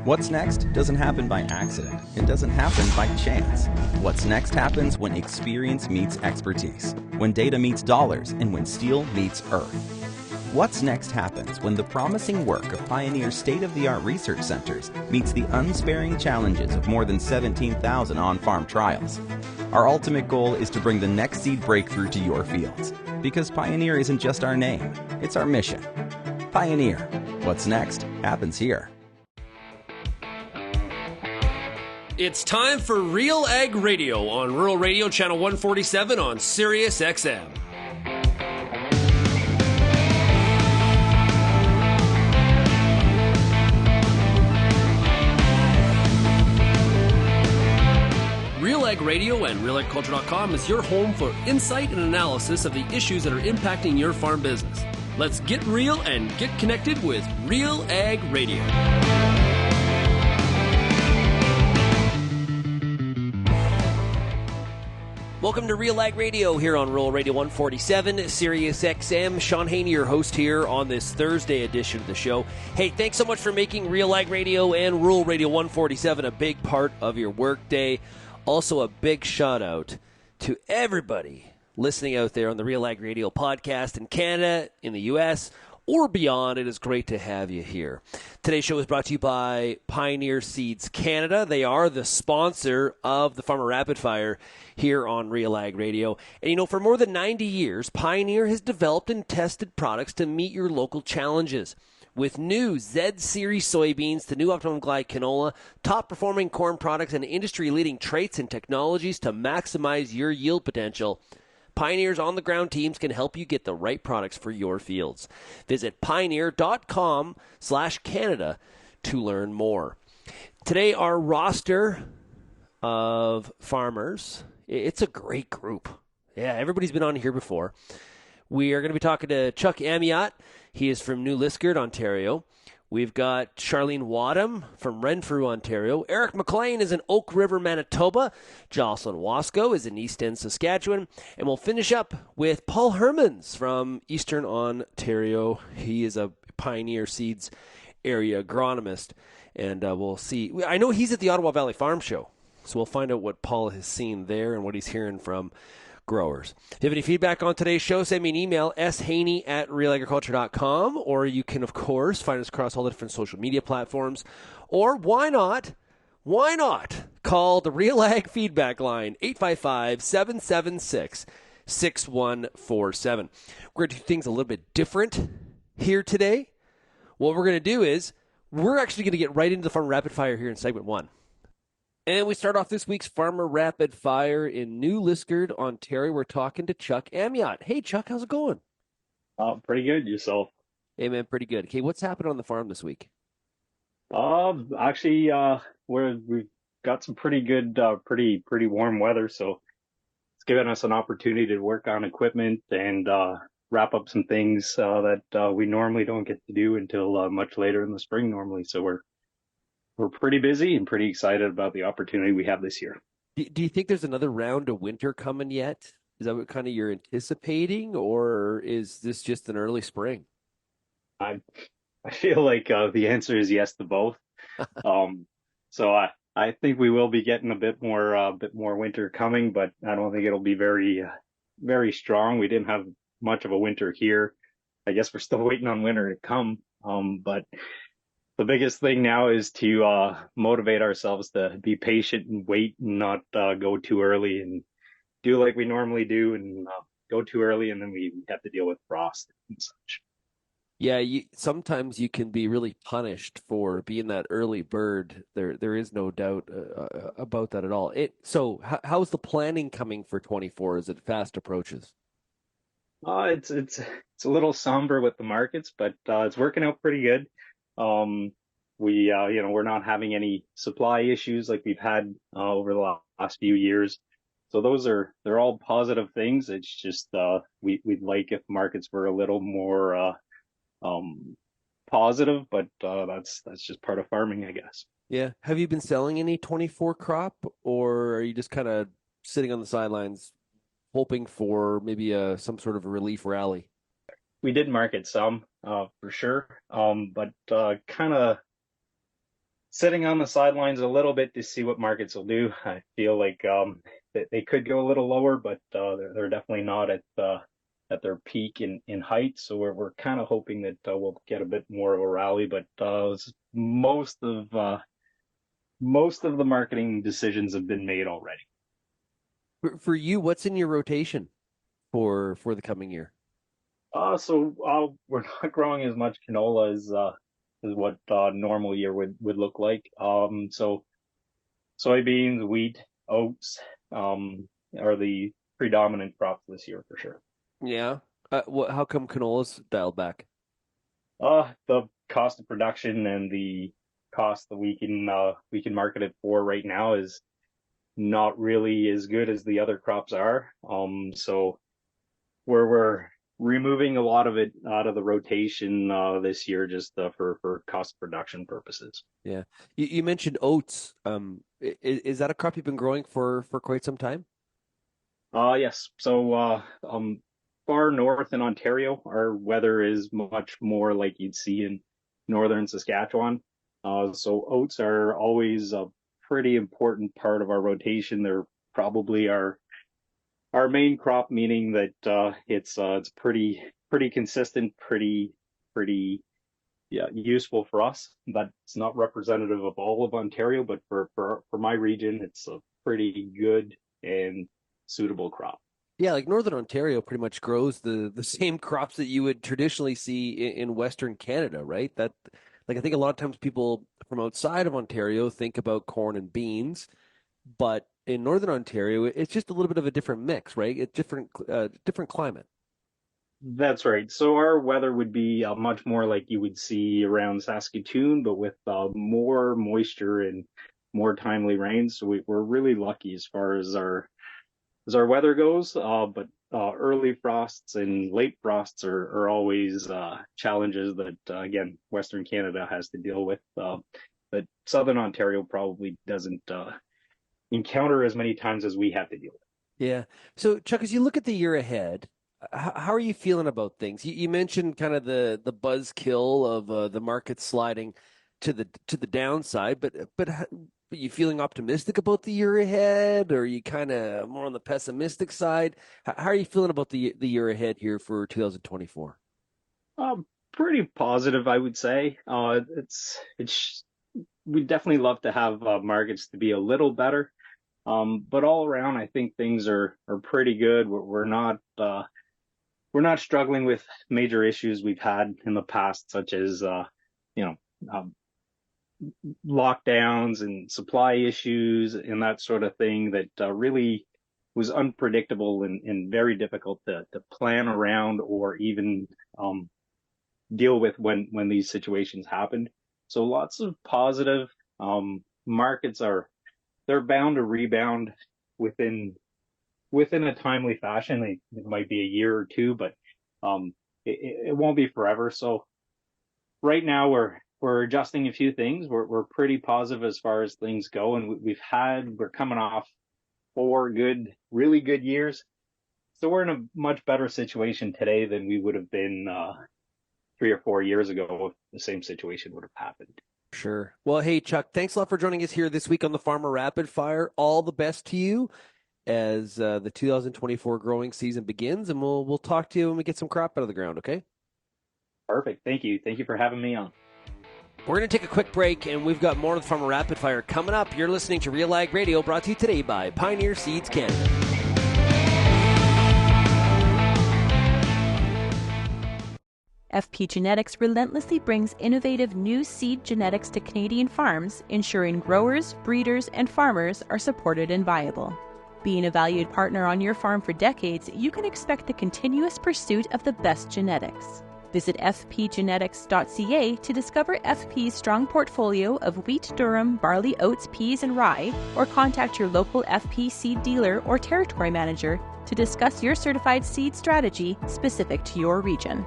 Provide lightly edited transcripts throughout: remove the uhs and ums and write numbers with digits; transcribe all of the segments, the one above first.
What's next doesn't happen by accident. It doesn't happen by chance. What's next happens when experience meets expertise, when data meets dollars, and when steel meets earth. What's next happens when the promising work of Pioneer state-of-the-art research centers meets the unsparing challenges of more than 17,000 on-farm trials. Our ultimate goal is to bring the next seed breakthrough to your fields, because Pioneer isn't just our name, it's our mission. Pioneer. What's next happens here. It's time for RealAg Radio on Rural Radio Channel 147 on Sirius XM. RealAg Radio and RealAgriculture.com is your home for insight and analysis of the issues that are impacting your farm business. Let's get real and get connected with RealAg Radio. Welcome to RealAg Radio here on Rural Radio 147, Sirius XM. Shaun Haney, your host here on this Thursday edition of the show. Hey, thanks so much for making RealAg Radio and Rural Radio 147 a big part of your workday. Also, a big shout out to everybody listening out there on the RealAg Radio podcast in Canada, in the U.S., or beyond. It is great to have you here. Today's show is brought to you by Pioneer Seeds Canada. They are the sponsor of the Farmer Rapid Fire here on RealAg Radio. And you know, for more than 90 years, Pioneer has developed and tested products to meet your local challenges. With new Z-Series soybeans to new Optimum Glide canola, top-performing corn products, and industry-leading traits and technologies to maximize your yield potential, Pioneer's on-the-ground teams can help you get the right products for your fields. Visit pioneer.com/Canada to learn more. Today, our roster of farmers, it's a great group. Yeah, everybody's been on here before. We are going to be talking to Chuck Amyot. He is from New Lieskard, Ontario. We've got Charlene Wattam from Renfrew, Ontario. Eric McLean is in Oak River, Manitoba. Jocelyn Wasko is in Eastend, Saskatchewan. And we'll finish up with Paul Hermans from Eastern Ontario. He is a Pioneer Seeds area agronomist. And we'll see. I know he's at the Ottawa Valley Farm Show. So we'll find out what Paul has seen there and what he's hearing from growers. If you have any feedback on today's show, send me an email, shaney@realagriculture.com, or you can, of course, find us across all the different social media platforms. Or why not call the RealAg feedback line, 855-776-6147. We're going to do things a little bit different here today. What we're going to do is we're actually going to get right into the Farmer Rapid Fire here in segment one. And we start off this week's Farmer Rapid Fire in New Lieskard, Ontario. We're talking to Chuck Amyot. Hey, Chuck, how's it going? Pretty good. Yourself? Hey, man, pretty good. Okay, what's happening on the farm this week? Actually, we've got some pretty good, pretty warm weather, so it's given us an opportunity to work on equipment and wrap up some things that we normally don't get to do until much later in the spring normally. So we're pretty busy and pretty excited about the opportunity we have this year. Do you think there's another round of winter coming yet? Is that what kind of you're anticipating, or is this just an early spring? I feel like the answer is yes to both. So I think we will be getting a bit more winter coming, but I don't think it'll be very strong. We didn't have much of a winter here. I guess we're still waiting on winter to come. But the biggest thing now is to motivate ourselves to be patient and wait and not go too early and do like we normally do and go too early, and then we have to deal with frost and such. Yeah, sometimes you can be really punished for being that early bird. There is no doubt about that at all. So how's the planning coming for 24 as it fast approaches? It's a little somber with the markets, but it's working out pretty good. We're not having any supply issues like we've had over the last few years. So they're all positive things. It's just we'd like if markets were a little more positive, but that's just part of farming, I guess. Yeah. Have you been selling any 24 crop, or are you just kind of sitting on the sidelines hoping for maybe some sort of a relief rally? We did market some, for sure. But kind of sitting on the sidelines a little bit to see what markets will do. I feel like they could go a little lower, but they're definitely not at their peak in height. So we're kind of hoping that we'll get a bit more of a rally. But most of the marketing decisions have been made already. For you, what's in your rotation for the coming year? So we're not growing as much canola as what normal year would look like. So soybeans, wheat, oats are the predominant crops this year for sure. Yeah. How come canola's dialed back? The cost of production and the cost that we can market it for right now is not really as good as the other crops are. So we're removing a lot of it out of the rotation this year just for cost production purposes. Yeah. You mentioned oats. Is that a crop you've been growing for quite some time? Yes. So far north in Ontario, our weather is much more like you'd see in northern Saskatchewan. So oats are always a pretty important part of our rotation. They're probably our main crop, meaning that it's pretty consistent, pretty useful for us. But it's not representative of all of Ontario. But for my region, it's a pretty good and suitable crop. Yeah, like Northern Ontario pretty much grows the same crops that you would traditionally see in Western Canada, right? I think a lot of times people from outside of Ontario think about corn and beans, but in Northern Ontario, it's just a little bit of a different mix, right? It's different climate. That's right. So our weather would be much more like you would see around Saskatoon, but with more moisture and more timely rains. So we're really lucky as far as our weather goes. But early frosts and late frosts are always challenges that again Western Canada has to deal with. But Southern Ontario probably doesn't encounter as many times as we have to deal with. Yeah. So Chuck, as you look at the year ahead, how are you feeling about things? You mentioned kind of the buzzkill of the market sliding to the downside, but are you feeling optimistic about the year ahead, or are you kind of more on the pessimistic side? How are you feeling about the year ahead here for 2024? Pretty positive, I would say. We'd definitely love to have markets to be a little better. But all around, I think things are pretty good. We're not struggling with major issues we've had in the past, such as lockdowns and supply issues and that sort of thing that really was unpredictable and very difficult to plan around or even deal with when these situations happened. So lots of positive. Markets they're bound to rebound within a timely fashion. It might be a year or two, but it won't be forever. So right now we're adjusting a few things. We're pretty positive as far as things go, and we're coming off 4 really good years. So we're in a much better situation today than we would have been 3 or 4 years ago if the same situation would have happened. Sure. Well, hey, Chuck, thanks a lot for joining us here this week on the Farmer Rapid Fire. All the best to you as the 2024 growing season begins, and we'll talk to you when we get some crop out of the ground, okay? Perfect. Thank you. Thank you for having me on. We're going to take a quick break, and we've got more of the Farmer Rapid Fire coming up. You're listening to RealAg Radio, brought to you today by Pioneer Seeds Canada. FP Genetics relentlessly brings innovative new seed genetics to Canadian farms, ensuring growers, breeders, and farmers are supported and viable. Being a valued partner on your farm for decades, you can expect the continuous pursuit of the best genetics. Visit fpgenetics.ca to discover FP's strong portfolio of wheat, durum, barley, oats, peas, and rye, or contact your local FP seed dealer or territory manager to discuss your certified seed strategy specific to your region.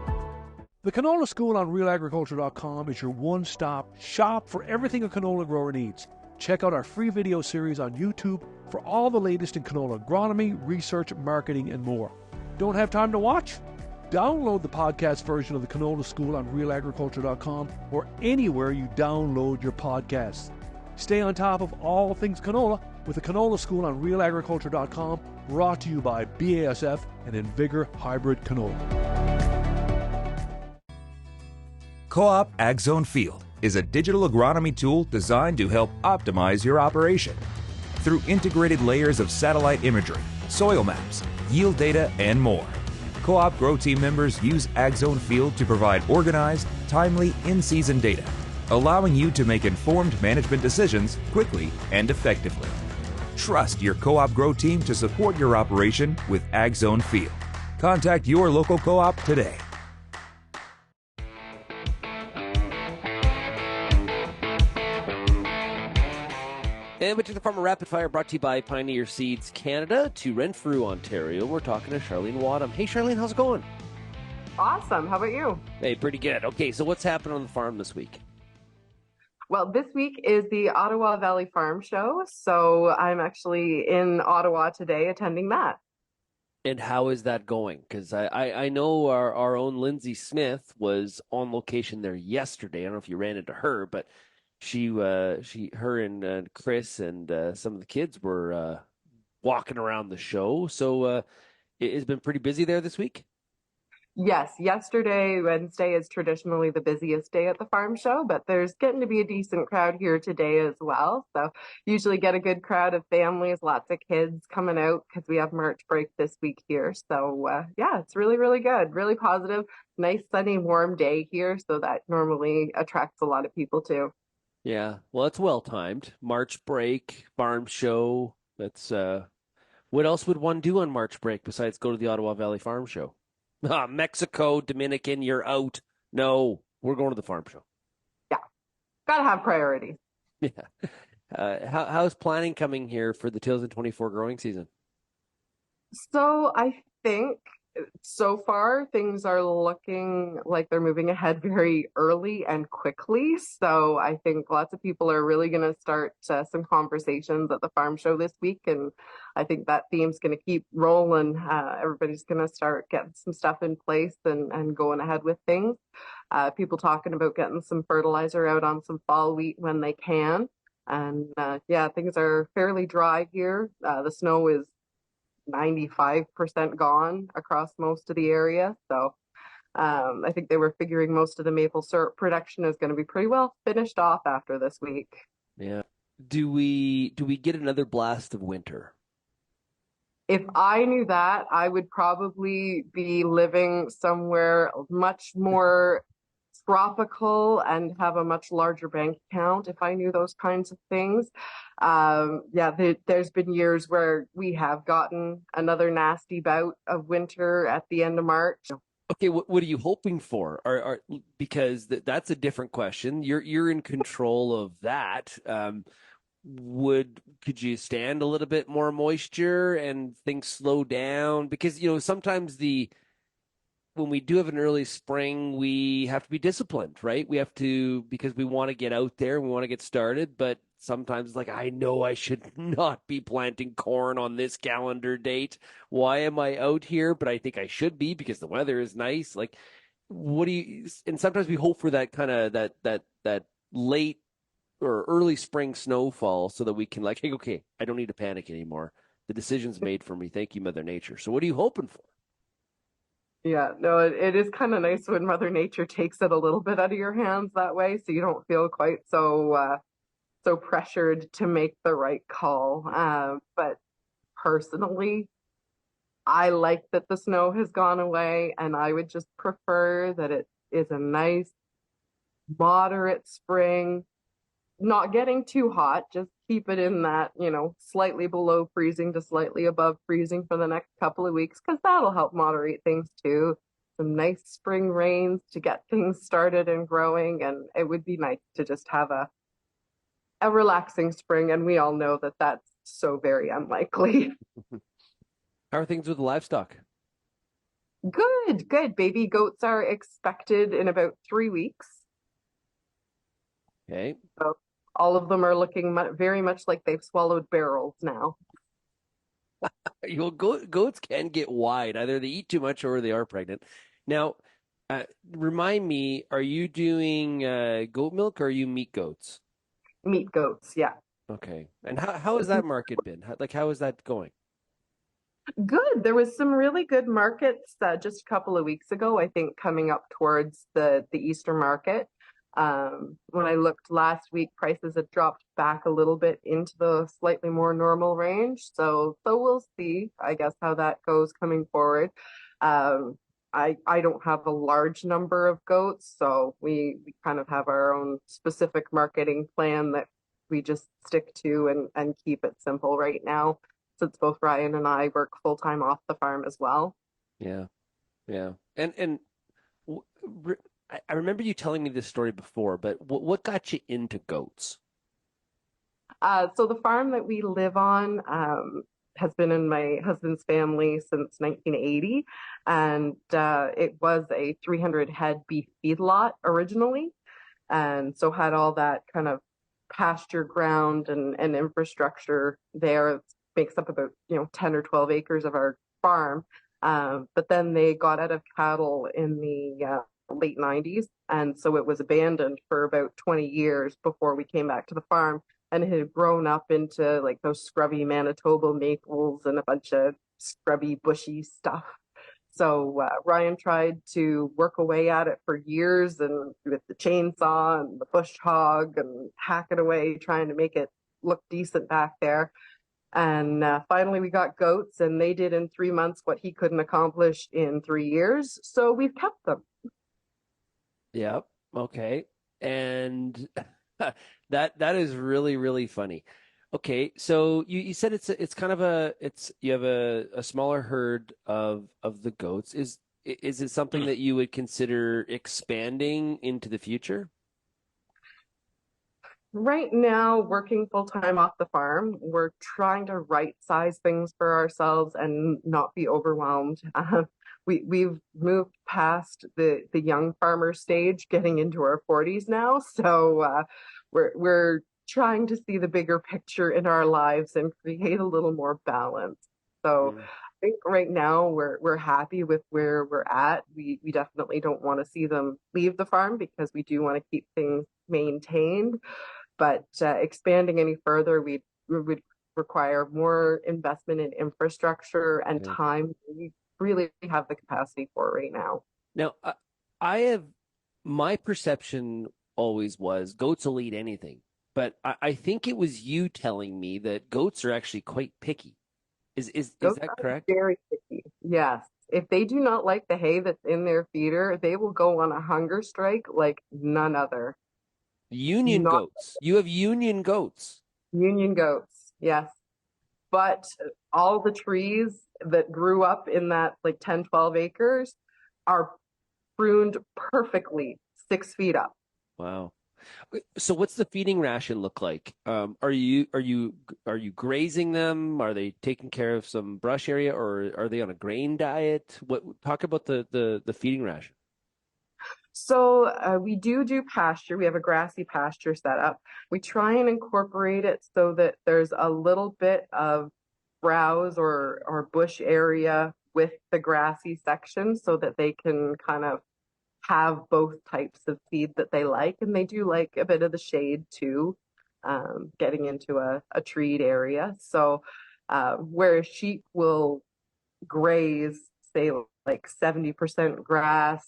The Canola School on RealAgriculture.com is your one-stop shop for everything a canola grower needs. Check out our free video series on YouTube for all the latest in canola agronomy, research, marketing, and more. Don't have time to watch? Download the podcast version of the Canola School on RealAgriculture.com or anywhere you download your podcasts. Stay on top of all things canola with the Canola School on RealAgriculture.com, brought to you by BASF and Invigor Hybrid Canola. Co-op Ag Zone Field is a digital agronomy tool designed to help optimize your operation. Through integrated layers of satellite imagery, soil maps, yield data, and more, Co-op Grow Team members use Ag Zone Field to provide organized, timely, in-season data, allowing you to make informed management decisions quickly and effectively. Trust your Co-op Grow Team to support your operation with Ag Zone Field. Contact your local co-op today. And to the Farmer Rapid Fire, brought to you by Pioneer Seeds Canada, to Renfrew, Ontario. We're talking to Charlene Wattam. Hey, Charlene, how's it going? Awesome. How about you? Hey, pretty good. Okay, so what's happening on the farm this week? Well, this week is the Ottawa Valley Farm Show, so I'm actually in Ottawa today attending that. And how is that going? Because I know our own Lindsay Smith was on location there yesterday. I don't know if you ran into her, but her and Chris and some of the kids were walking around the show. So it's been pretty busy there this week? Yes, yesterday, Wednesday, is traditionally the busiest day at the farm show, but there's getting to be a decent crowd here today as well. So usually get a good crowd of families, lots of kids coming out because we have March break this week here. So yeah, it's really, really good, really positive, nice, sunny, warm day here. So that normally attracts a lot of people too. Yeah, well, it's well timed. March break, farm show. That's what else would one do on March break besides go to the Ottawa Valley Farm Show? Mexico, Dominican, you're out. No, we're going to the farm show. Yeah, gotta have priorities. Yeah. How's planning coming here for the 2024 growing season? So I think so far things are looking like they're moving ahead very early and quickly. So I think lots of people are really going to start some conversations at the farm show this week. And I think that theme's going to keep rolling. Everybody's going to start getting some stuff in place and going ahead with things. People talking about getting some fertilizer out on some fall wheat when they can. And yeah, things are fairly dry here. The snow is 95% gone across most of the area. So I think they were figuring most of the maple syrup production is going to be pretty well finished off after this week. Yeah. Do we get another blast of winter? If I knew that, I would probably be living somewhere much more tropical and have a much larger bank account if I knew those kinds of things. There's been years where we have gotten another nasty bout of winter at the end of March. Okay, what are you hoping for? Because that's a different question. You're in control of that. Could you stand a little bit more moisture and things slow down? Because sometimes when we do have an early spring, we have to be disciplined, right? We have to, because we want to get out there, we want to get started, but sometimes it's like, I know I should not be planting corn on this calendar date. Why am I out here? But I think I should be because the weather is nice. Like, and sometimes we hope for that kind of that late or early spring snowfall so that we can hey, okay, I don't need to panic anymore. The decision's made for me. Thank you, Mother Nature. So what are you hoping for? Yeah, no, it is kind of nice when Mother Nature takes it a little bit out of your hands that way, so you don't feel quite so pressured to make the right call. But personally, I like that the snow has gone away, and I would just prefer that it is a nice, moderate spring, not getting too hot, just keep it in that, slightly below freezing to slightly above freezing for the next couple of weeks, because that'll help moderate things too. Some nice spring rains to get things started and growing, and it would be nice to just have a relaxing spring, and we all know that that's so very unlikely. How are things with the livestock? Good. Baby goats are expected in about 3 weeks. Okay. So all of them are looking very much like they've swallowed barrels now. Goats can get wide. Either they eat too much or they are pregnant. Now, remind me, are you doing goat milk or are you meat goats? Meat goats, yeah. Okay. And how has that market been? How is that going? Good. There was some really good markets just a couple of weeks ago, I think, coming up towards the Easter market. When I looked last week, prices had dropped back a little bit into the slightly more normal range. So we'll see, I guess, how that goes coming forward. I don't have a large number of goats, so we kind of have our own specific marketing plan that we just stick to and keep it simple right now, since both Ryan and I work full time off the farm as well. Yeah. Yeah. And w- re- I remember you telling me this story before, but what got you into goats? So the farm that we live on has been in my husband's family since 1980, and it was a 300 head beef feedlot originally, and so had all that kind of pasture ground and infrastructure there. It makes up about 10 or 12 acres of our farm. But then they got out of cattle in the late 90s, and so it was abandoned for about 20 years before we came back to the farm, and it had grown up into like those scrubby Manitoba maples and a bunch of scrubby bushy stuff. So Ryan tried to work away at it for years, and with the chainsaw and the bush hog and hack it away, trying to make it look decent back there. And finally we got goats, and they did in 3 months what he couldn't accomplish in 3 years. So we've kept them. Yep. Okay. And that is really, really funny. Okay, so you said it's kind of you have a smaller herd of the goats. Is it something that you would consider expanding into the future? Right now, working full time off the farm, we're trying to right size things for ourselves and not be overwhelmed. We've moved past the young farmer stage, getting into our 40s now, so we're trying to see the bigger picture in our lives and create a little more balance. So I think right now we're happy with where we're at. We definitely don't want to see them leave the farm because we do want to keep things maintained. But expanding any further, we would require more investment in infrastructure and time. We really have the capacity for right now. Now, my perception always was goats will eat anything, but I think it was you telling me that goats are actually quite picky. Is Goats that are correct? very picky. Yes. If they do not like the hay that's in their feeder, they will go on a hunger strike like none other. Union Not goats. You have union goats. union goats, yes. But all the trees that grew up in that like 10, 12 acres are pruned perfectly 6 feet up. Wow. So what's the feeding ration look like? Are you grazing them? Are they taking care of some brush area, or are they on a grain diet? Talk about the feeding ration. So we do pasture. We have a grassy pasture set up. We try and incorporate it so that there's a little bit of browse or bush area with the grassy section so that they can kind of have both types of feed that they like. And they do like a bit of the shade too, getting into a treed area. So where sheep will graze, say like 70% grass,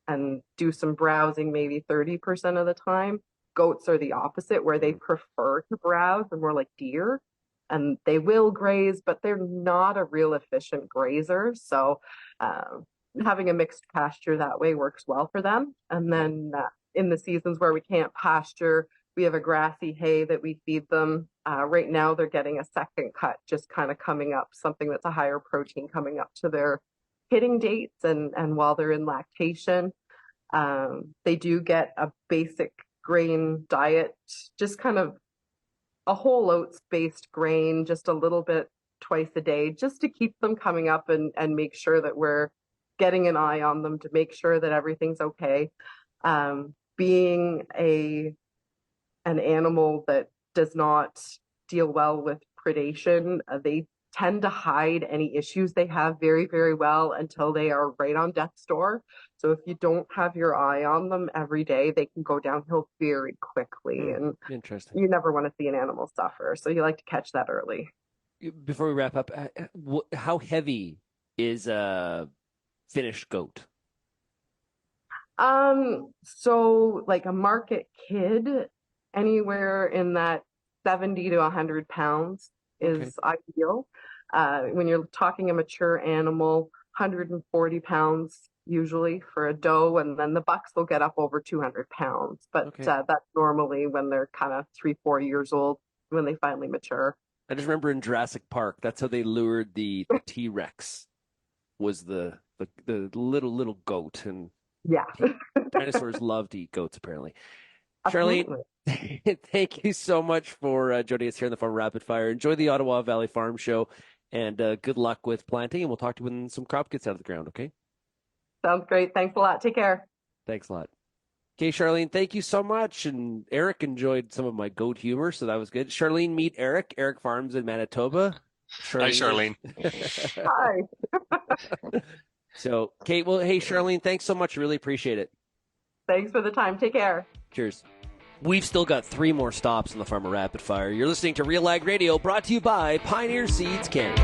and do some browsing maybe 30% of the time. Goats are the opposite, where they prefer to browse and more like deer. And they will graze, but they're not a real efficient grazer. So having a mixed pasture that way works well for them. And then in the seasons where we can't pasture, we have a grassy hay that we feed them. Right now, they're getting a second cut, just kind of coming up, something that's a higher protein coming up to their hitting dates and while they're in lactation. They do get a basic grain diet, just kind of a whole oats based grain, just a little bit twice a day, just to keep them coming up and make sure that we're getting an eye on them to make sure that everything's okay. Being an animal that does not deal well with predation, they tend to hide any issues they have very, very well until they are right on death's door. So if you don't have your eye on them every day, they can go downhill very quickly. And Interesting. you never want to see an animal suffer. So you like to catch that early. Before we wrap up, how heavy is a finished goat? So like a market kid, anywhere in that 70 to 100 pounds is ideal. When you're talking a mature animal, 140 pounds usually for a doe, and then the bucks will get up over 200 pounds. But that's normally when they're kind of 3-4 years old, when they finally mature. I just remember in Jurassic Park, that's how they lured the T-Rex, was the little goat. And yeah, dinosaurs love to eat goats, apparently. Charlene, thank you so much for joining us here in the Farm Rapid Fire. Enjoy the Ottawa Valley Farm Show, and good luck with planting, and we'll talk to you when some crop gets out of the ground, okay? Sounds great. Thanks a lot. Take care. Thanks a lot. Okay, Charlene, thank you so much. And Eric enjoyed some of my goat humor, so that was good. Charlene, meet Eric. Eric farms in Manitoba. Hi, Charlene. Hi. So, Kate, well, hey, Charlene, thanks so much. Really appreciate it. Thanks for the time. Take care. Cheers. We've still got 3 more stops in the Farmer Rapid Fire. You're listening to RealAg Radio, brought to you by Pioneer Seeds Canada.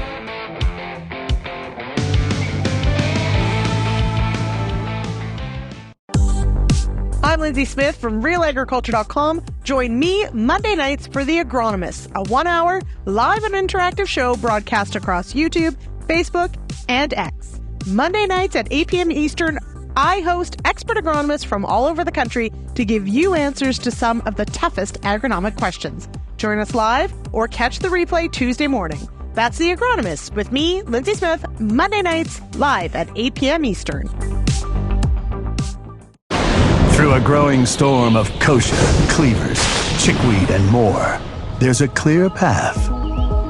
I'm Lindsay Smith from RealAgriculture.com. Join me Monday nights for The Agronomist, a 1-hour live and interactive show broadcast across YouTube, Facebook, and X. Monday nights at 8 p.m. Eastern, I host expert agronomists from all over the country to give you answers to some of the toughest agronomic questions. Join us live or catch the replay Tuesday morning. That's The Agronomist with me, Lindsay Smith, Monday nights live at 8 p.m. Eastern. Through a growing storm of kochia, cleavers, chickweed, and more, there's a clear path.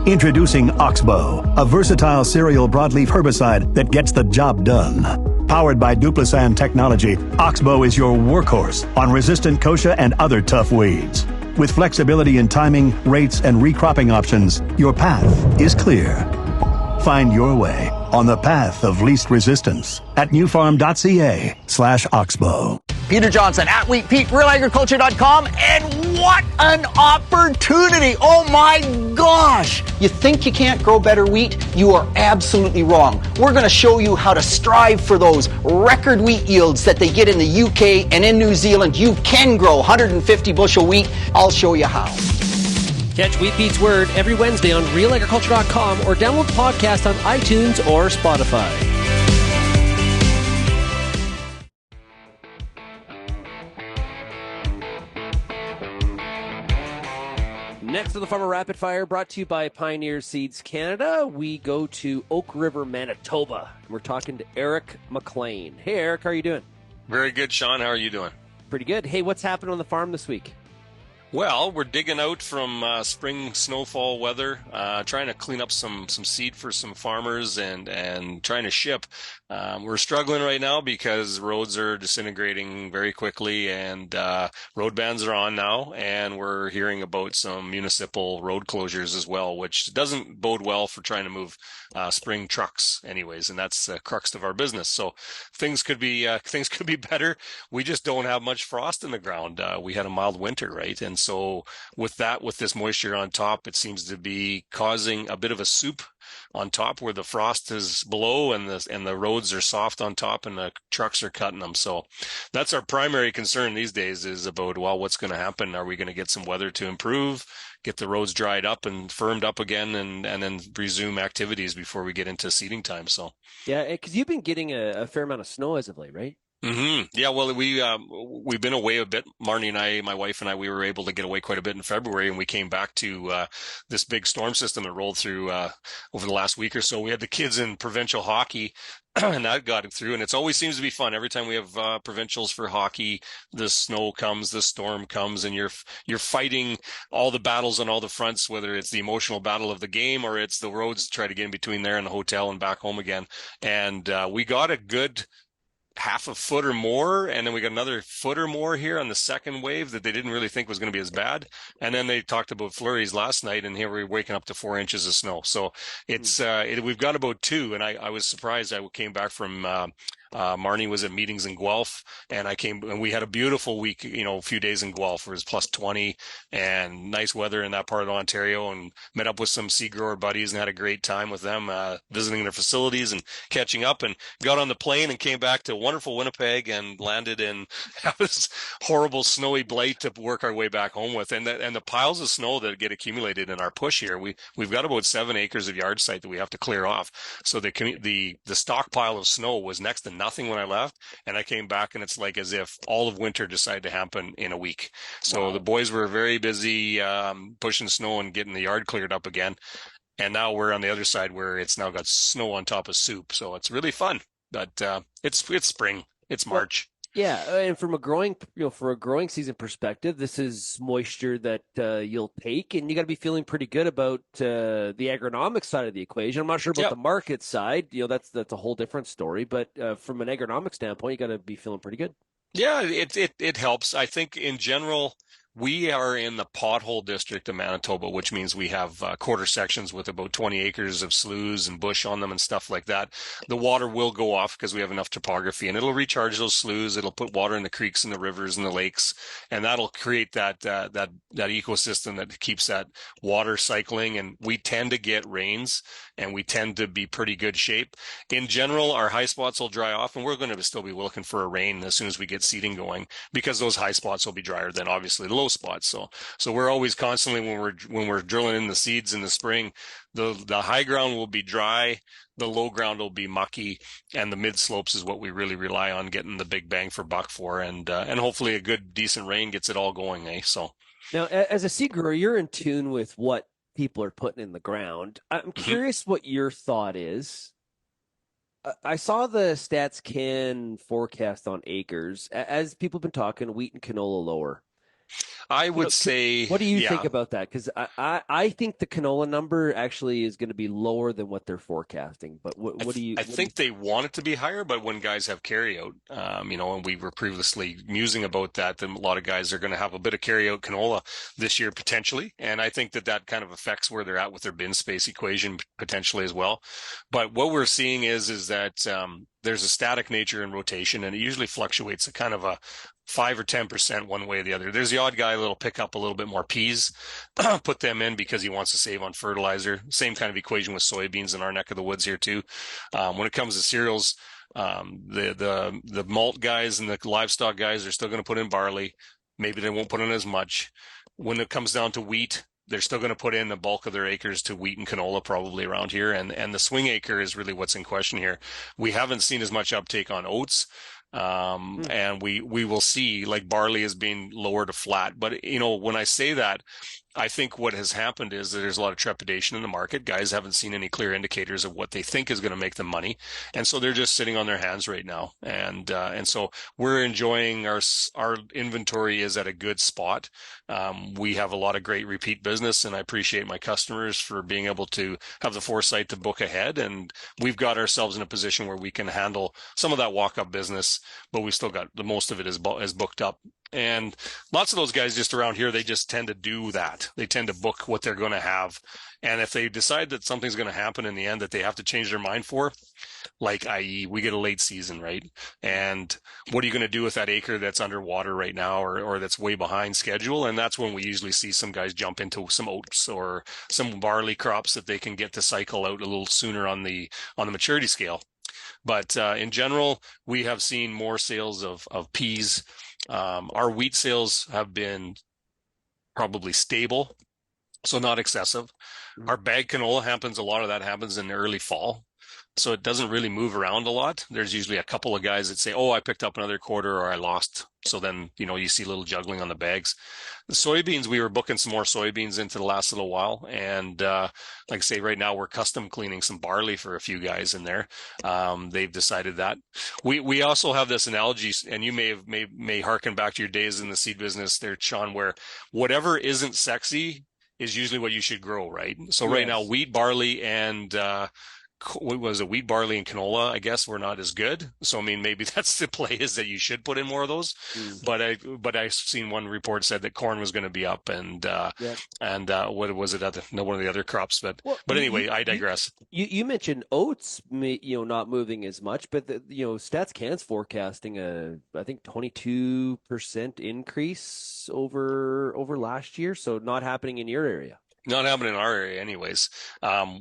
Introducing Oxbow, a versatile cereal broadleaf herbicide that gets the job done. Powered by Duplisan technology, Oxbow is your workhorse on resistant kochia and other tough weeds. With flexibility in timing, rates, and recropping options, your path is clear. Find your way on the path of least resistance at newfarm.ca/Oxbow. Peter Johnson at Wheat Pete, RealAgriculture.com, and what an opportunity! Oh my gosh! You think you can't grow better wheat? You are absolutely wrong. We're going to show you how to strive for those record wheat yields that they get in the UK and in New Zealand. You can grow 150 bushel wheat. I'll show you how. Catch Wheat Pete's Word every Wednesday on RealAgriculture.com or download the podcast on iTunes or Spotify. Next to the Farmer Rapid Fire, brought to you by Pioneer Seeds Canada, we go to Oak River, Manitoba. We're talking to Eric McLean. Hey, Eric, how are you doing? Very good, Shaun. How are you doing? Pretty good. Hey, what's happening on the farm this week? Well, we're digging out from spring snowfall weather, trying to clean up some seed for some farmers and trying to ship. We're struggling right now because roads are disintegrating very quickly, and road bans are on now, and we're hearing about some municipal road closures as well, which doesn't bode well for trying to move spring trucks anyways, and that's the crux of our business. So things could be better. We just don't have much frost in the ground. We had a mild winter, right? And so with this moisture on top, it seems to be causing a bit of a soup on top where the frost is below and the roads are soft on top and the trucks are cutting them. So that's our primary concern these days, is about, well, what's going to happen? Are we going to get some weather to improve, get the roads dried up and firmed up again, and then resume activities before we get into seeding time? So yeah, because you've been getting a fair amount of snow as of late, right? Mm-hmm. Yeah, well, we've been away a bit. Marnie and I, my wife and I, we were able to get away quite a bit in February, and we came back to this big storm system that rolled through over the last week or so. We had the kids in provincial hockey, and that got it through. And it always seems to be fun. Every time we have provincials for hockey, the snow comes, the storm comes, and you're fighting all the battles on all the fronts, whether it's the emotional battle of the game or it's the roads to try to get in between there and the hotel and back home again. And we got a good half a foot or more, and then we got another foot or more here on the second wave that they didn't really think was going to be as bad. And then they talked about flurries last night, and here we're waking up to 4 inches of snow. So it's we've got about 2, and I was surprised. I came back from Marnie was at meetings in Guelph, and we had a beautiful week, a few days in Guelph. It was plus 20 and nice weather in that part of Ontario, and met up with some seed grower buddies and had a great time with them, visiting their facilities and catching up, and got on the plane and came back to wonderful Winnipeg and landed in this horrible snowy blight to work our way back home with. And the piles of snow that get accumulated in our push here, we've got about 7 acres of yard site that we have to clear off. So the stockpile of snow was next to nothing when I left, and I came back and it's like as if all of winter decided to happen in a week. So the boys were very busy pushing snow and getting the yard cleared up again. And now we're on the other side where it's now got snow on top of soup. So it's really fun. But it's spring. It's March. Yeah, and from a growing season perspective, this is moisture that you'll take, and you got to be feeling pretty good about the agronomic side of the equation. I'm not sure about the market side. That's a whole different story. But from an agronomic standpoint, you got to be feeling pretty good. Yeah, it helps. I think in general, we are in the pothole district of Manitoba, which means we have quarter sections with about 20 acres of sloughs and bush on them and stuff like that. The water will go off because we have enough topography, and it'll recharge those sloughs. It'll put water in the creeks and the rivers and the lakes, and that'll create that ecosystem that keeps that water cycling. And we tend to get rains, and we tend to be pretty good shape. In general, our high spots will dry off, and we're going to still be looking for a rain as soon as we get seeding going, because those high spots will be drier than obviously the low spots. So we're always constantly, when we're drilling in the seeds in the spring, the high ground will be dry, the low ground will be mucky, and the mid slopes is what we really rely on getting the big bang for buck for, and hopefully a good decent rain gets it all going. So now, as a seed grower, you're in tune with what people are putting in the ground. I'm curious what your thought is. I saw the Stats Can forecast on acres. As people have been talking, wheat and canola lower. I would say, what do you think about that? Because I think the canola number actually is going to be lower than what they're forecasting. But what do you? I think they want it to be higher, but when guys have carryout, and we were previously musing about that, then a lot of guys are going to have a bit of carryout canola this year potentially, and I think that kind of affects where they're at with their bin space equation potentially as well. But what we're seeing is that there's a static nature in rotation, and it usually fluctuates a kind of a 5 or 10% one way or the other. There's the odd guy that'll pick up a little bit more peas, put them in because he wants to save on fertilizer. Same kind of equation with soybeans in our neck of the woods here too. When it comes to cereals, the malt guys and the livestock guys are still going to put in barley. Maybe they won't put in as much. When it comes down to wheat, they're still going to put in the bulk of their acres to wheat and canola probably around here. And the swing acre is really what's in question here. We haven't seen as much uptake on oats. And we will see, like, barley is being lower to flat. But, when I say that, I think what has happened is that there's a lot of trepidation in the market. Guys haven't seen any clear indicators of what they think is going to make them money. And so they're just sitting on their hands right now. And so we're enjoying our inventory is at a good spot. We have a lot of great repeat business, and I appreciate my customers for being able to have the foresight to book ahead. And we've got ourselves in a position where we can handle some of that walk-up business, but we still got the most of it is booked up. And lots of those guys just around here, they just tend to do that. They tend to book what they're going to have. And if they decide that something's going to happen in the end that they have to change their mind for, like, i.e., we get a late season, right? And what are you going to do with that acre that's underwater right now or that's way behind schedule? And that's when we usually see some guys jump into some oats or some barley crops that they can get to cycle out a little sooner on the maturity scale. But in general, we have seen more sales of peas. Our wheat sales have been probably stable, so not excessive. Our bag canola a lot of that happens in the early fall. So it doesn't really move around a lot. There's usually a couple of guys that say, oh, I picked up another quarter or I lost. So then, you see a little juggling on the bags. The soybeans, we were booking some more soybeans into the last little while. And like I say, right now we're custom cleaning some barley for a few guys in there. They've decided that. We also have this analogy, and you may harken back to your days in the seed business there, Shaun, where whatever isn't sexy is usually what you should grow, right? So right now, wheat, barley, and what was it, wheat, barley, and canola, I guess, were not as good. So, I mean, maybe that's the play, is that you should put in more of those. But I've seen one report said that corn was going to be up, and what was it, one of the other crops. But anyway, I digress. You mentioned oats, not moving as much, but Stats Can's forecasting I think 22% increase over last year. So not happening in your area. Not happening in our area anyways.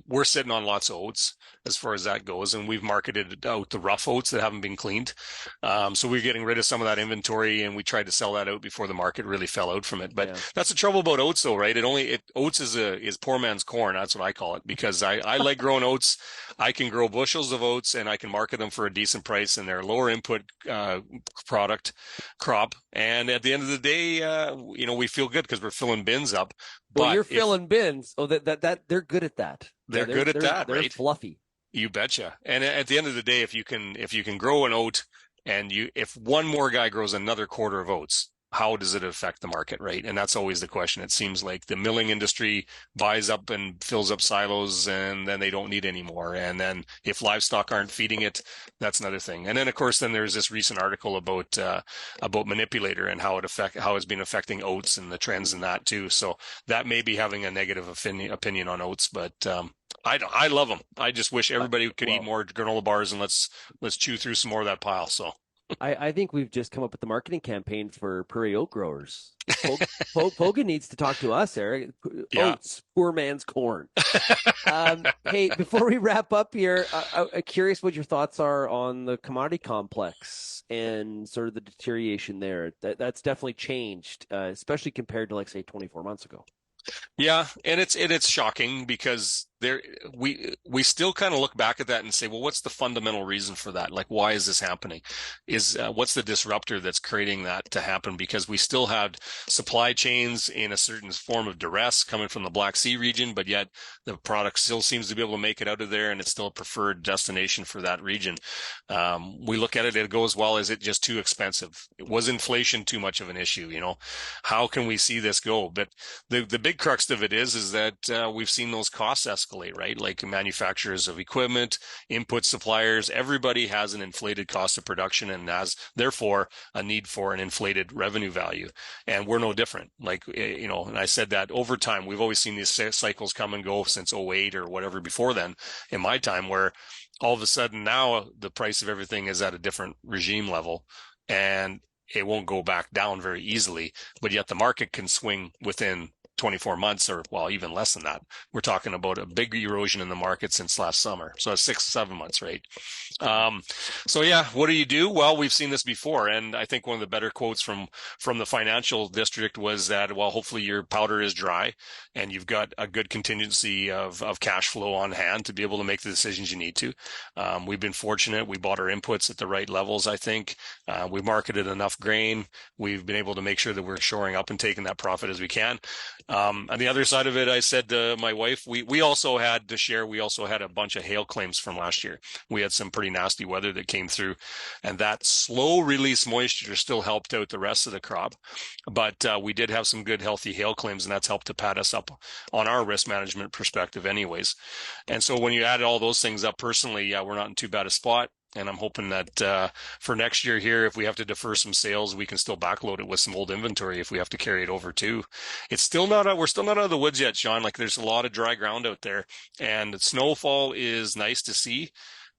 We're sitting on lots of oats as far as that goes, and we've marketed out the rough oats that haven't been cleaned. So we're getting rid of some of that inventory, and we tried to sell that out before the market really fell out from it. But that's the trouble about oats though, right? Oats is poor man's corn. That's what I call it, because I like growing oats. I can grow bushels of oats and I can market them for a decent price, and they're a lower input crop. And at the end of the day, we feel good because we're filling bins up. Well, you're filling bins. Oh, that they're good at that. They're good at that, right? They're fluffy. You betcha. And at the end of the day, if you can grow an oat, and if one more guy grows another quarter of oats, how does it affect the market, right? And that's always the question. It seems like the milling industry buys up and fills up silos, and then they don't need any more. And then if livestock aren't feeding it, that's another thing. And then, of course, there's this recent article about manipulator and how it's been affecting oats and the trends in that too. So that may be having a negative opinion on oats, but I love them. I just wish everybody could eat more granola bars, and let's chew through some more of that pile. So. I think we've just come up with the marketing campaign for prairie oat growers. Hogan needs to talk to us, Eric. Oats, poor man's corn. Hey, before we wrap up here, I'm curious what your thoughts are on the commodity complex and sort of the deterioration there. That's definitely changed, especially compared to, like, say, 24 months ago. Yeah, and it's shocking because we still kind of look back at that and say, well, what's the fundamental reason for that? Like, why is this happening? What's the disruptor that's creating that to happen? Because we still had supply chains in a certain form of duress coming from the Black Sea region, but yet the product still seems to be able to make it out of there, and it's still a preferred destination for that region. We look at it goes, well, is it just too expensive? Was inflation too much of an issue? How can we see this go? But the big crux of it is that we've seen those costs escalate, right? Like manufacturers of equipment, input suppliers, everybody has an inflated cost of production and has therefore a need for an inflated revenue value. And we're no different. Like, and I said that over time, we've always seen these cycles come and go since 2008 or whatever before then in my time, where all of a sudden now the price of everything is at a different regime level, and it won't go back down very easily, but yet the market can swing within 24 months or, well, even less than that. We're talking about a big erosion in the market since last summer. So that's 6-7 months, right? So yeah, what do? Well, we've seen this before. And I think one of the better quotes from the financial district was that, well, hopefully your powder is dry and you've got a good contingency of cash flow on hand to be able to make the decisions you need to. We've been fortunate. We bought our inputs at the right levels, I think. We marketed enough grain. We've been able to make sure that we're shoring up and taking that profit as we can. On the other side of it, I said to my wife, we also had to share, we also had a bunch of hail claims from last year. We had some pretty nasty weather that came through, and that slow release moisture still helped out the rest of the crop. But we did have some good, healthy hail claims, and that's helped to pad us up on our risk management perspective anyways. And so when you add all those things up personally, yeah, we're not in too bad a spot. And I'm hoping that for next year here, if we have to defer some sales, we can still backload it with some old inventory if we have to carry it over too. We're still not out of the woods yet, Sean. Like, there's a lot of dry ground out there, and snowfall is nice to see.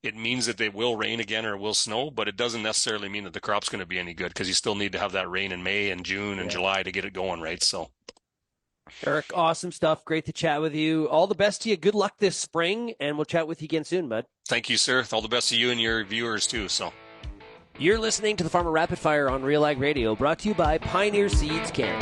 It means that they will rain again or will snow, but it doesn't necessarily mean that the crop's going to be any good, because you still need to have that rain in May and June and July to get it going, right? So. Eric, awesome stuff. Great to chat with you. All the best to you. Good luck this spring, and we'll chat with you again soon, bud. Thank you, sir. All the best to you and your viewers, too. So, you're listening to the Farmer Rapid Fire on RealAg Radio, brought to you by Pioneer Seeds Can.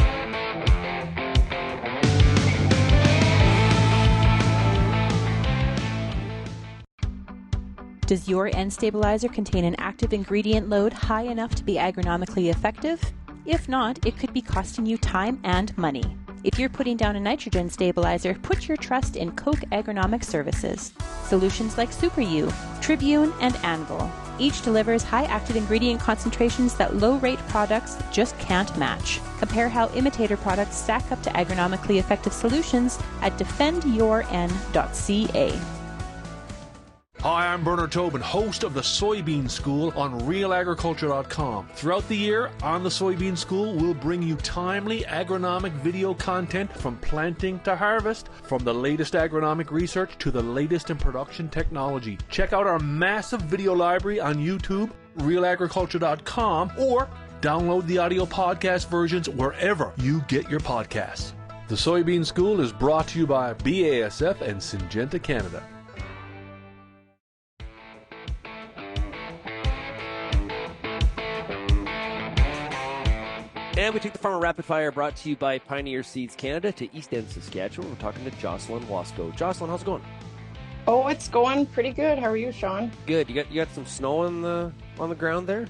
Does your N stabilizer contain an active ingredient load high enough to be agronomically effective? If not, it could be costing you time and money. If you're putting down a nitrogen stabilizer, put your trust in Koch Agronomic Services. Solutions like Super U, Tribune, and Anvil. Each delivers high active ingredient concentrations that low-rate products just can't match. Compare how imitator products stack up to agronomically effective solutions at defendyourn.ca. Hi, I'm Bernard Tobin, host of the Soybean School on RealAgriculture.com. Throughout the year, on the Soybean School, we'll bring you timely agronomic video content from planting to harvest, from the latest agronomic research to the latest in production technology. Check out our massive video library on YouTube, RealAgriculture.com, or download the audio podcast versions wherever you get your podcasts. The Soybean School is brought to you by BASF and Syngenta Canada. And we take the Farmer Rapid Fire, brought to you by Pioneer Seeds Canada, to Eastend, Saskatchewan. We're talking to Jocelyn Wasko. Jocelyn, how's it going? Oh, it's going pretty good. How are you, Shaun? Good. You got some snow on the ground there?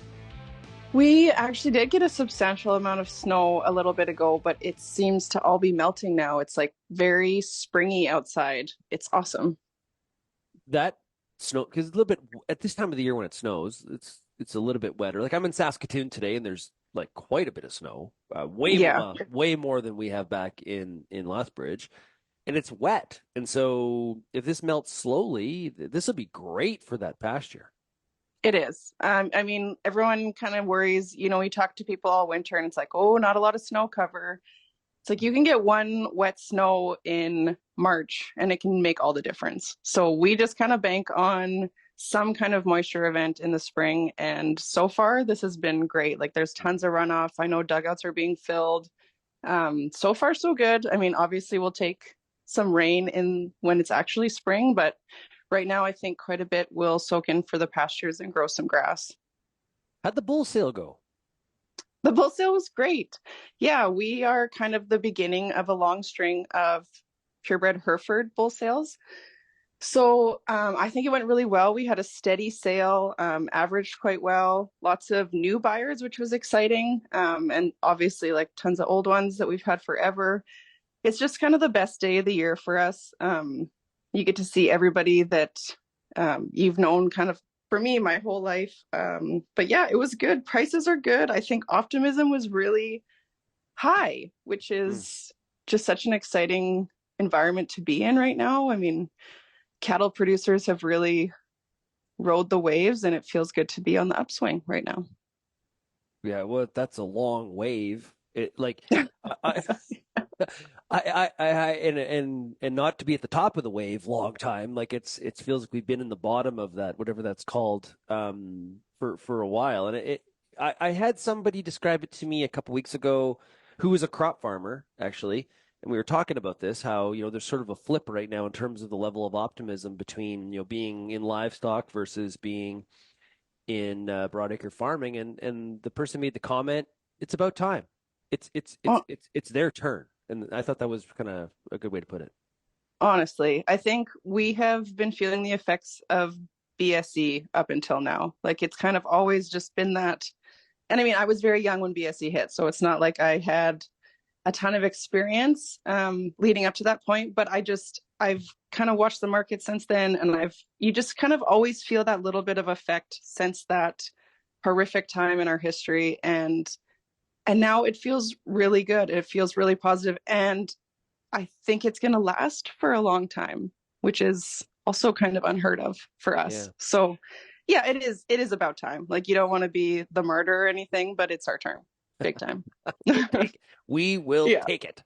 We actually did get a substantial amount of snow a little bit ago, but it seems to all be melting now. It's like very springy outside. It's awesome. That snow, because a little bit at this time of the year when it snows, it's a little bit wetter. Like, I'm in Saskatoon today, and there's like quite a bit of snow, way more than we have back in Lethbridge, and it's wet. And so if this melts slowly, this will be great for that pasture. It is. I mean, everyone kind of worries, we talk to people all winter and it's like, oh, not a lot of snow cover. It's like you can get one wet snow in March and it can make all the difference. So we just kind of bank on some kind of moisture event in the spring. And so far, this has been great. Like, there's tons of runoff. I know dugouts are being filled. So far, so good. I mean, obviously, we'll take some rain in when it's actually spring, but right now, I think quite a bit will soak in for the pastures and grow some grass. How'd the bull sale go? The bull sale was great. Yeah, we are kind of the beginning of a long string of purebred Hereford bull sales. So I think it went really well. We had a steady sale, averaged quite well. Lots of new buyers, which was exciting. And obviously, like, tons of old ones that we've had forever. It's just kind of the best day of the year for us. You get to see everybody that you've known kind of, for me, my whole life. But yeah, it was good. Prices are good. I think optimism was really high, which is just such an exciting environment to be in right now. I mean, cattle producers have really rode the waves, and it feels good to be on the upswing right now. Yeah, well, that's a long wave. It, like, and not to be at the top of the wave long time. Like, it feels like we've been in the bottom of that, whatever that's called, for a while. And I had somebody describe it to me a couple weeks ago, who was a crop farmer actually, and we were talking about this, how there's sort of a flip right now in terms of the level of optimism between being in livestock versus being in broadacre farming, and the person made the comment, it's about time. It's their turn. And I thought that was kind of a good way to put it. Honestly, I think we have been feeling the effects of BSE up until now. Like, it's kind of always just been that. And I mean, I was very young when BSE hit, so it's not like I had a ton of experience leading up to that point. But I've kind of watched the market since then, and you just kind of always feel that little bit of effect since that horrific time in our history. And now it feels really good. It feels really positive. And I think it's going to last for a long time, which is also kind of unheard of for us. Yeah. So yeah, it is about time. Like, you don't want to be the martyr or anything, but it's our turn. Big time. We will take it.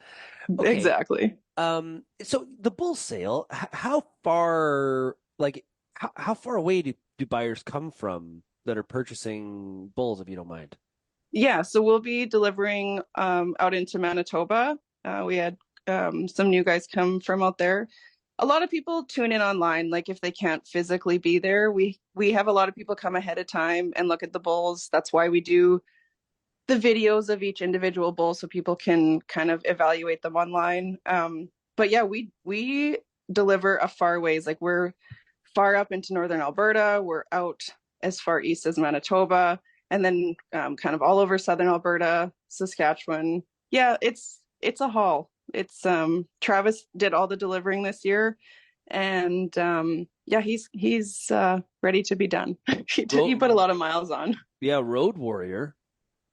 Okay. Exactly. So the bull sale, how far away do buyers come from that are purchasing bulls, if you don't mind? Yeah, so we'll be delivering out into Manitoba. We had some new guys come from out there. A lot of people tune in online, like, if they can't physically be there. We have a lot of people come ahead of time and look at the bulls. That's why we do the videos of each individual bull, so people can kind of evaluate them online. But yeah, we deliver a far ways. Like, we're far up into northern Alberta. We're out as far east as Manitoba. And then kind of all over southern Alberta, Saskatchewan. Yeah, it's a haul. It's Travis did all the delivering this year, and yeah, he's ready to be done. He put a lot of miles on. Yeah, road warrior.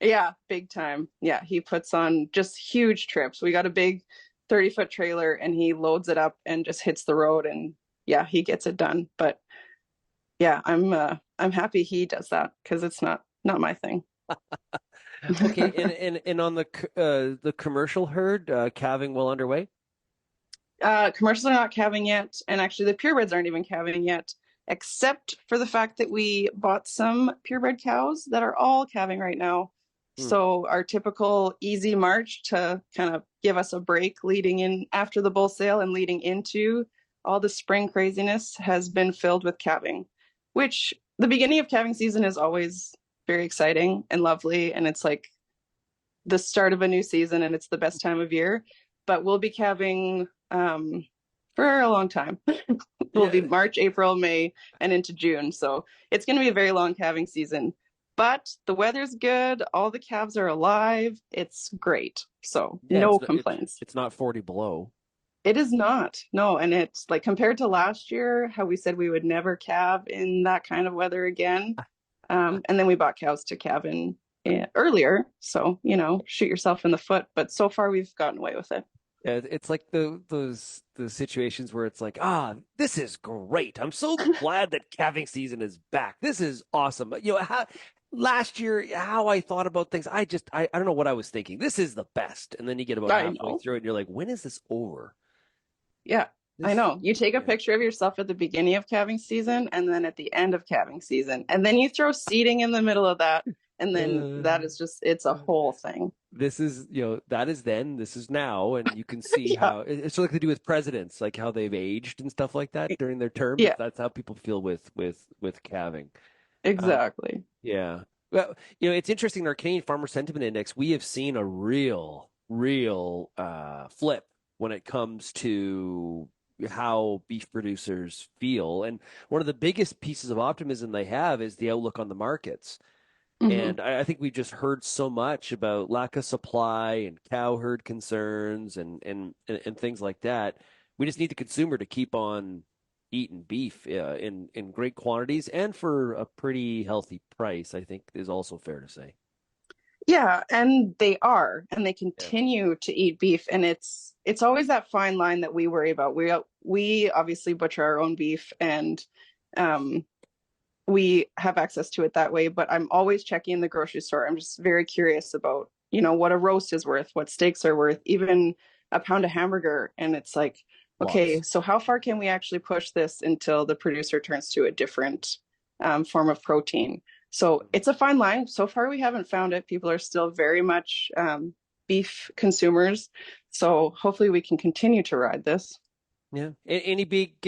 Yeah, big time. Yeah, he puts on just huge trips. We got a big 30-foot trailer, and he loads it up and just hits the road, and yeah, he gets it done. But yeah, I'm happy he does that because it's not my thing. Okay, and on the commercial herd, calving well underway? Commercials are not calving yet, and actually the purebreds aren't even calving yet, except for the fact that we bought some purebred cows that are all calving right now. So our typical easy March to kind of give us a break leading in after the bull sale and leading into all the spring craziness has been filled with calving, which the beginning of calving season is always very exciting and lovely, and it's like the start of a new season and it's the best time of year. But we'll be calving for a long time. We'll be March, April, May, and into June. So it's going to be a very long calving season. But the weather's good. All the calves are alive. It's great. So no complaints. It's not 40 below. It is not. No. And it's like compared to last year, how we said we would never calve in that kind of weather again. And then we bought cows to calve in earlier. So, shoot yourself in the foot. But so far we've gotten away with it. Yeah, it's like those situations where it's like, this is great. I'm so glad that calving season is back. This is awesome. Last year, how I thought about things, I don't know what I was thinking. This is the best. And then you get about halfway through it and you're like, when is this over? Yeah, I know. You take a picture of yourself at the beginning of calving season and then at the end of calving season. And then you throw seeding in the middle of that. And then that is it's a whole thing. This is, that is then, this is now. And you can see how it's like they do with presidents, like how they've aged and stuff like that during their term. Yeah. That's how people feel with calving. Exactly. Yeah. Well, it's interesting. In our Canadian Farmer Sentiment Index, we have seen a real flip when it comes to how beef producers feel. And one of the biggest pieces of optimism they have is the outlook on the markets. And I think we've just heard so much about lack of supply and cow herd concerns and things like that. We just need the consumer to keep on eating beef in great quantities and for a pretty healthy price, I think is also fair to say. Yeah, and they are, and they continue to eat beef. And it's always that fine line that we worry about. We obviously butcher our own beef, and we have access to it that way, but I'm always checking in the grocery store. I'm just very curious about, what a roast is worth, what steaks are worth, even a pound of hamburger. And it's like, okay, so how far can we actually push this until the producer turns to a different form of protein? So it's a fine line. So far, we haven't found it. People are still very much beef consumers. So hopefully we can continue to ride this. Yeah. Any big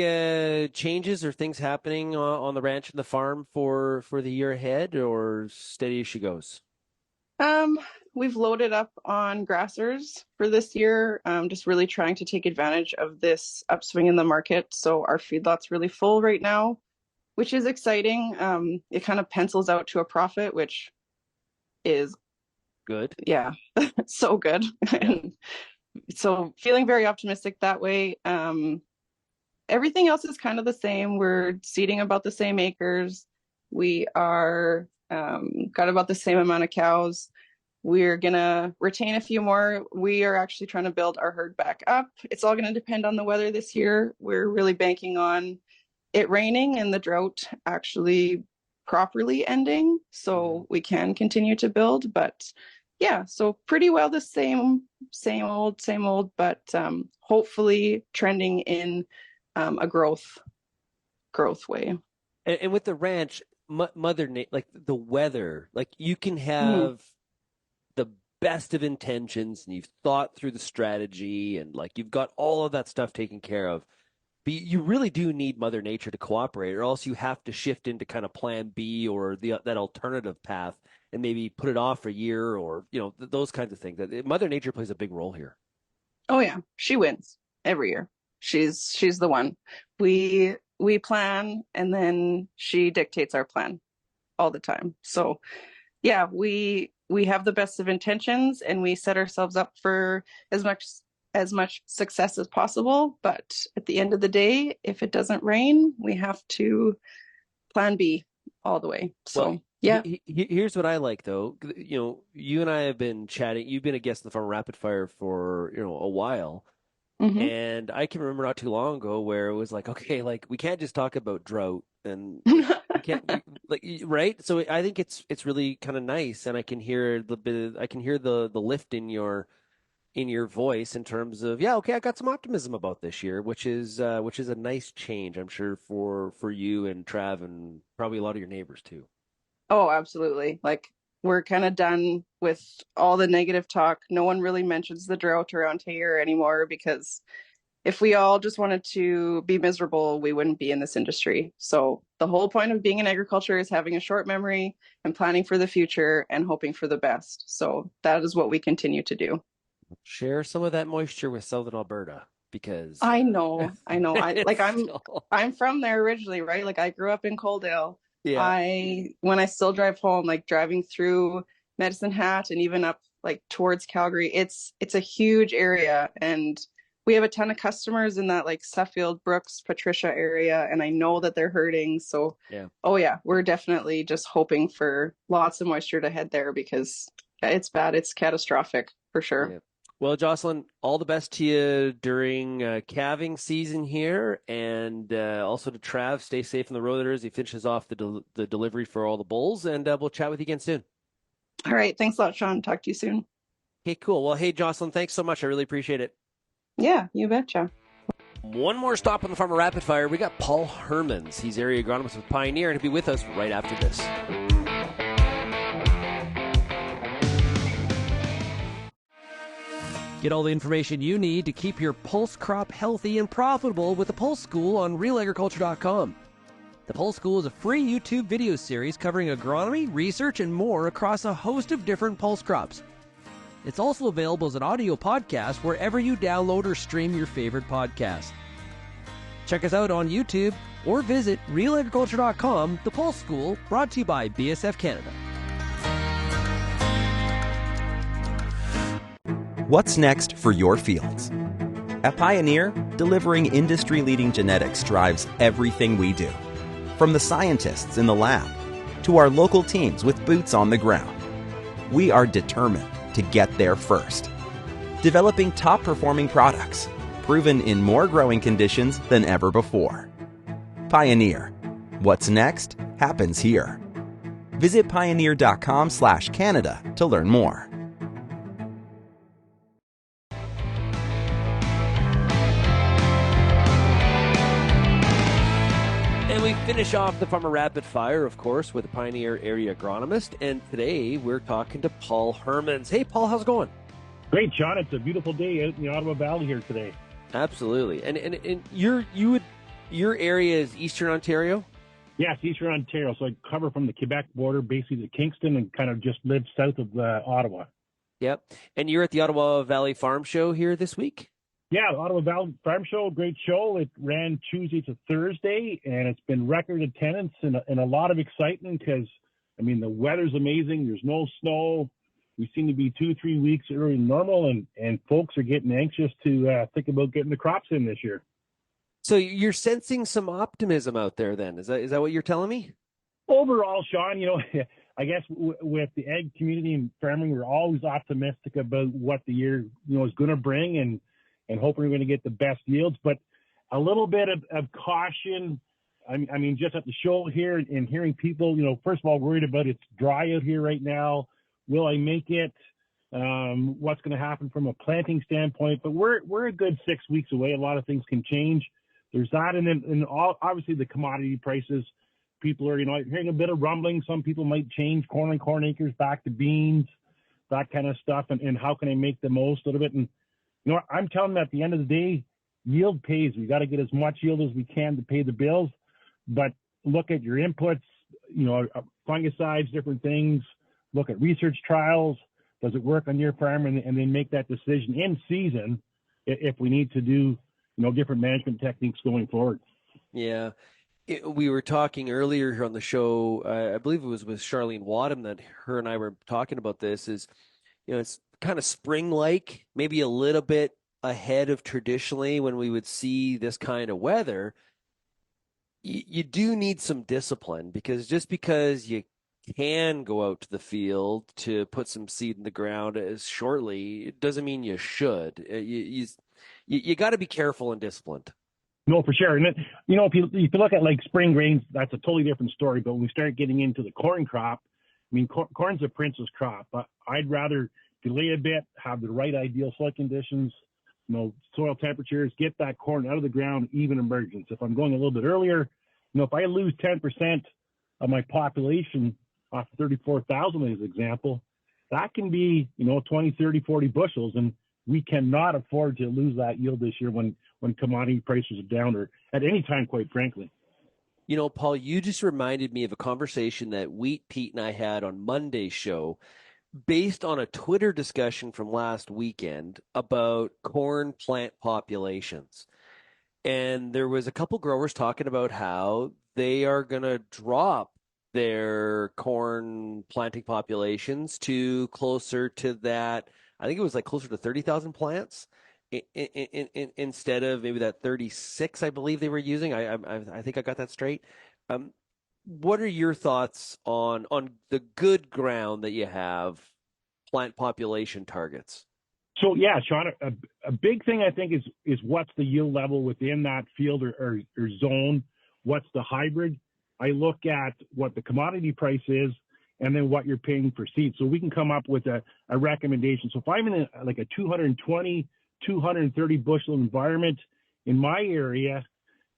changes or things happening on the ranch and the farm for the year ahead, or steady as she goes? We've loaded up on grassers for this year, just really trying to take advantage of this upswing in the market. So our feedlot's really full right now, which is exciting. It kind of pencils out to a profit, which is good. Yeah, so good. Yeah. So feeling very optimistic that way. Everything else is kind of the same. We're seeding about the same acres. We are got about the same amount of cows. We're going to retain a few more. We are actually trying to build our herd back up. It's all going to depend on the weather this year. We're really banking on it raining and the drought actually properly ending so we can continue to build. But yeah, so pretty well the same old, but hopefully trending in a growth way. And with the ranch, Mother Nature, like the weather, like you can have the best of intentions and you've thought through the strategy and like you've got all of that stuff taken care of. But you really do need Mother Nature to cooperate, or else you have to shift into kind of plan B or that alternative path and maybe put it off for a year or, those kinds of things. Mother Nature plays a big role here. Oh, yeah. She wins every year. She's the one. We plan and then she dictates our plan all the time. So, yeah, we have the best of intentions and we set ourselves up for as much success as possible. But at the end of the day, if it doesn't rain, we have to plan B all the way. So, well, yeah. Here's what I like, though. You and I have been chatting. You've been a guest in the Farm Rapid Fire for, a while. Mm-hmm. And I can remember not too long ago where it was like, okay, like we can't just talk about drought and can't like right. So I think it's really kind of nice, and I can hear the lift in your voice in terms of okay, I got some optimism about this year, which is a nice change, I'm sure for you and Trav and probably a lot of your neighbors too. Oh, absolutely. Like we're kind of done with all the negative talk. No one really mentions the drought around here anymore because if we all just wanted to be miserable, we wouldn't be in this industry. So the whole point of being in agriculture is having a short memory and planning for the future and hoping for the best. So that is what we continue to do. Share some of that moisture with Southern Alberta because I know. still... I'm from there originally, right? Like I grew up in Coaldale. Yeah. When I still drive home, like driving through Medicine Hat and even up like towards Calgary, it's a huge area, and we have a ton of customers in that like Suffield, Brooks, Patricia area, and I know that they're hurting. So we're definitely just hoping for lots of moisture to head there because it's bad. It's catastrophic for sure. Yeah. Well, Jocelyn, all the best to you during calving season here, and also to Trav, stay safe on the road as he finishes off the delivery for all the bulls, and we'll chat with you again soon. All right. Thanks a lot, Shaun. Talk to you soon. Okay, cool. Well, hey, Jocelyn, thanks so much. I really appreciate it. Yeah, you betcha. One more stop on the Farmer Rapid Fire. We got Paul Hermans. He's area agronomist with Pioneer, and he'll be with us right after this. Get all the information you need to keep your pulse crop healthy and profitable with the Pulse School on RealAgriculture.com. The Pulse School is a free YouTube video series covering agronomy, research, and more across a host of different pulse crops. It's also available as an audio podcast wherever you download or stream your favorite podcast. Check us out on YouTube or visit RealAgriculture.com. The Pulse School, brought to you by BSF Canada. What's next for your fields? At Pioneer, delivering industry-leading genetics drives everything we do. From the scientists in the lab to our local teams with boots on the ground, we are determined to get there first. Developing top-performing products, proven in more growing conditions than ever before. Pioneer. What's next happens here. Visit pioneer.com/Canada to learn more. And we finish off the Farmer Rapid Fire, of course, with a Pioneer area agronomist. And today we're talking to Paul Hermans. Hey, Paul, how's it going? Great, Shaun. It's a beautiful day out in the Ottawa Valley here today. Absolutely. And your area is Eastern Ontario? Yes, Eastern Ontario. So I cover from the Quebec border, basically to Kingston, and kind of just live south of Ottawa. Yep. And you're at the Ottawa Valley Farm Show here this week? Yeah, Ottawa Valley Farm Show, great show. It ran Tuesday to Thursday, and it's been record attendance and a lot of excitement because, I mean, the weather's amazing. There's no snow. We seem to be 2-3 weeks earlier than normal, and folks are getting anxious to think about getting the crops in this year. So you're sensing some optimism out there then. Is that what you're telling me? Overall, Shaun, I guess with the ag community and farming, we're always optimistic about what the year, is going to bring and hoping we're going to get the best yields, but a little bit of caution. I mean, just at the show here and hearing people, first of all, worried about it's dry out here right now. Will I make it? What's going to happen from a planting standpoint? But we're a good 6 weeks away. A lot of things can change. There's that, and then obviously the commodity prices. People are, hearing a bit of rumbling. Some people might change corn and corn acres back to beans, that kind of stuff, and how can I make the most out of it? And I'm telling them at the end of the day, yield pays. We got to get as much yield as we can to pay the bills, but look at your inputs, fungicides, different things. Look at research trials. Does it work on your farm? And then make that decision in season if we need to do, different management techniques going forward. Yeah. We were talking earlier here on the show, I believe it was with Charlene Wattam that her and I were talking about this is, it's kind of spring-like, maybe a little bit ahead of traditionally when we would see this kind of weather. You do need some discipline because just because you can go out to the field to put some seed in the ground as shortly, it doesn't mean you should. You got to be careful and disciplined. No, for sure. And, if you look at like spring grains, that's a totally different story. But when we start getting into the corn crop, I mean, corn's a princess crop. But I'd rather delay a bit, have the right ideal soil conditions, soil temperatures, get that corn out of the ground, even emergence. If I'm going a little bit earlier, if I lose 10% of my population off 34,000 as an example, that can be, 20, 30, 40 bushels. And we cannot afford to lose that yield this year when commodity prices are down, or at any time, quite frankly. Paul, you just reminded me of a conversation that Wheat Pete and I had on Monday's show based on a Twitter discussion from last weekend about corn plant populations. And there was a couple growers talking about how they are going to drop their corn planting populations to closer to that. I think it was like closer to 30,000 plants instead of maybe that 36, I believe they were using. I think I got that straight. What are your thoughts on the good ground that you have plant population targets? So, yeah, Shaun, a big thing I think is what's the yield level within that field or zone? What's the hybrid? I look at what the commodity price is and then what you're paying for seed. So we can come up with a recommendation. So if I'm in a 220, 230 bushel environment in my area,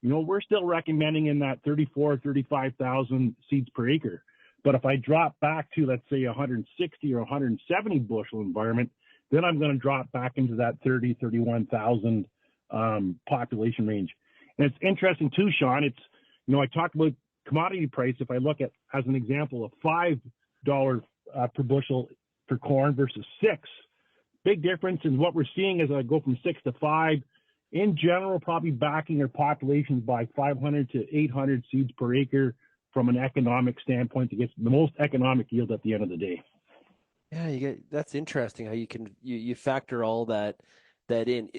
we're still recommending in that 35,000 seeds per acre. But if I drop back to, let's say, 160 or 170 bushel environment, then I'm going to drop back into that 31,000 population range. And it's interesting too, Shaun. It's, I talked about commodity price. If I look at, as an example, of $5 per bushel for corn versus $6, big difference in what we're seeing as I go from 6 to 5. In general, probably backing their populations by 500 to 800 seeds per acre from an economic standpoint to get the most economic yield at the end of the day. Yeah, that's interesting how you factor all that in.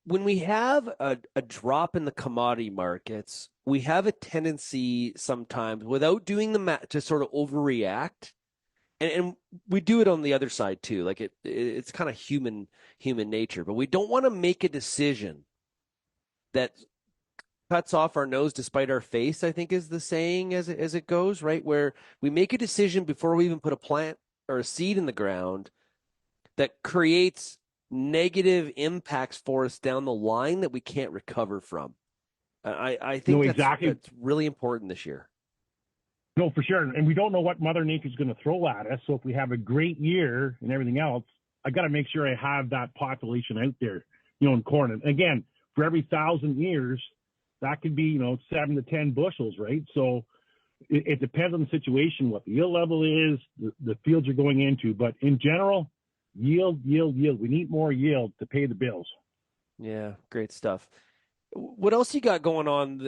When we have a drop in the commodity markets, we have a tendency sometimes, without doing the math, to sort of overreact, and we do it on the other side too. Like it's kind of human nature, but we don't want to make a decision that cuts off our nose despite our face, I think is the saying as it goes, right? Where we make a decision before we even put a plant or a seed in the ground that creates negative impacts for us down the line that we can't recover from. I think that's really important this year. No, for sure. And we don't know what Mother Nature is going to throw at us. So if we have a great year and everything else, I got to make sure I have that population out there, in corn. And again, for every 1,000 years, that could be, 7 to 10 bushels, right? So it depends on the situation, what the yield level is, the fields you're going into. But in general, yield. We need more yield to pay the bills. Yeah, great stuff. What else you got going on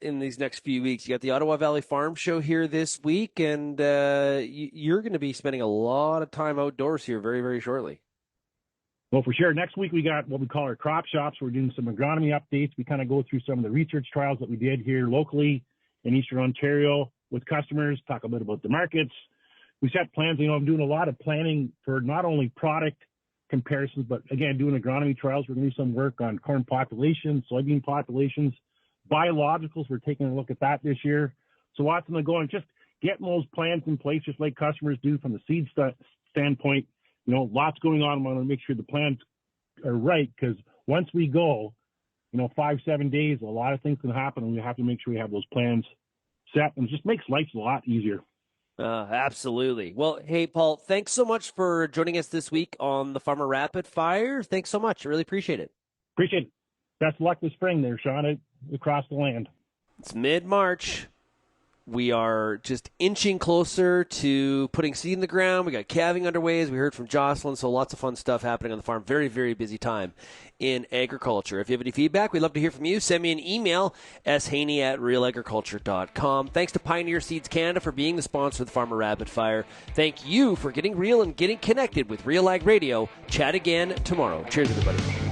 in these next few weeks? You got the Ottawa Valley Farm Show here this week, and you're going to be spending a lot of time outdoors here very, very shortly. Well, for sure. Next week, we got what we call our crop shops. We're doing some agronomy updates. We kind of go through some of the research trials that we did here locally in Eastern Ontario with customers, talk a bit about the markets. We set plans. I'm doing a lot of planning for not only product comparisons, but again, doing agronomy trials. We're going to do some work on corn populations, soybean populations, biologicals. We're taking a look at that this year. So lots of them going, just getting those plans in place, just like customers do from the seed standpoint. Lots going on. I want to make sure the plans are right, because once we go, 5-7 days, a lot of things can happen, and we have to make sure we have those plans set, and it just makes life a lot easier. Absolutely. Well, hey, Paul, thanks so much for joining us this week on the Farmer Rapid Fire. Thanks so much. I really appreciate it. Appreciate it. Best of luck this spring there, Shaun, across the land. It's mid-March. We are just inching closer to putting seed in the ground. We got calving underway, as we heard from Jocelyn, so lots of fun stuff happening on the farm. Very, very busy time in agriculture. If you have any feedback, we'd love to hear from you. Send me an email, shaney@realagriculture.com. Thanks to Pioneer Seeds Canada for being the sponsor of the Farmer Rapid Fire. Thank you for getting real and getting connected with Real Ag Radio. Chat again tomorrow. Cheers, everybody.